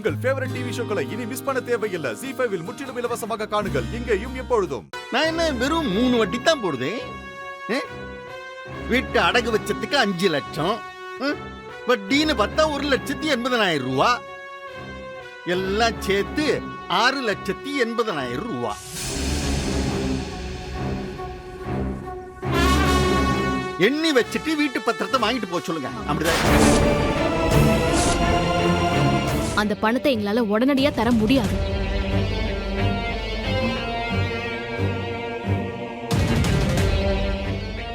உங்கள் favourite TV ஷோக்களை இனி miss பண்ண தேவையில்லை. ZEE5 இல் முற்றிலும் இலவசமாக காணுங்கள், இங்கேயும் எப்பொழுதும். நான் என்ன வெறும் 3 வட்டி தான் போடுதேன். வீட்டு அடகு வச்சதுக்கு 5 லட்சம், வட்டின்னு பார்த்தா 1,80,000 ரூபா, எல்லாம் சேர்த்து 6,80,000 ரூபா. எண்ணி வச்சுட்டு வீட்டு பத்திரத்தை வாங்கிட்டு போக சொல்லுங்க. அப்படிதான். அந்த பணத்தை எங்களால உடனடியா தர முடியாது.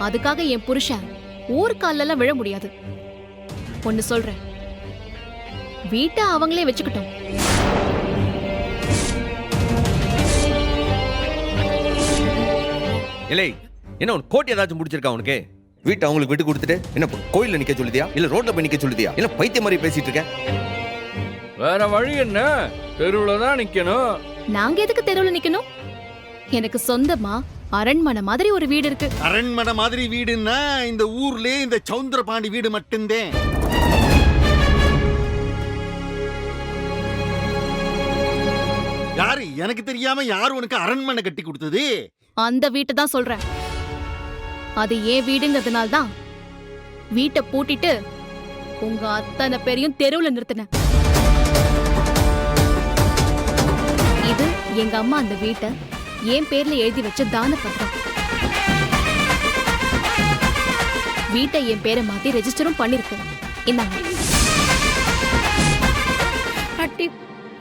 அதுக்காக என் புருஷன் ஊர்காலெல்லாம் விழ முடியாது. ஒன்னு சொல்றேன், வீட்டை அவங்களே வச்சுக்கிட்டோம். இல்லை, என்ன உன் கோட் ஏதாச்சும் முடிச்சிருக்கா உனக்கு? வீட்டை அவங்களுக்கு விட்டு கொடுத்துட்டு என்ன கோயில்ல நிக்க சொல்லுதியா, இல்ல ரோட்ல போய் நிக்க சொல்லுதியா, இல்ல பைத்திய மாதிரி பேசிட்டு இருக்க? வேற வழி என்ன? தெருவுல தான் நிக்கணும். நாங்க எதுக்கு தெருவுல நிக்கணும்? எனக்கு சொந்தமா அரண்மனை மாதிரி ஒரு வீடு இருக்கு. அரண்மனை மாதிரி வீடுன்னா இந்த ஊர்லயே இந்த சவுந்தரபாண்டி வீடு மட்டும்தான். யாரு எனக்கு தெரியாம யாரு உனக்கு அரண்மனை கட்டி கொடுத்தது? அந்த வீட்டை தான் சொல்றேன். அது ஏன் வீடுங்கிறதுனால தான் வீட்டை பூட்டிட்டு உங்க அத்தனை பேரையும் தெருவுல நிறுத்தின. இது எங்க அம்மா அந்த வீட்டை என் பேர்ல எழுதி வச்ச தான பத்திரம். வீட்டை என் பேரை மாத்தி ரெஜிஸ்டரும் பண்ணிருக்கு. இந்தாங்க. அடி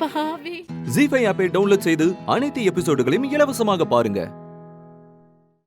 பாவி. ZEE5 ஆப்பை டவுன்லோட் செய்து அனைத்து எபிசோடுகளையும் இலவசமாக பாருங்க.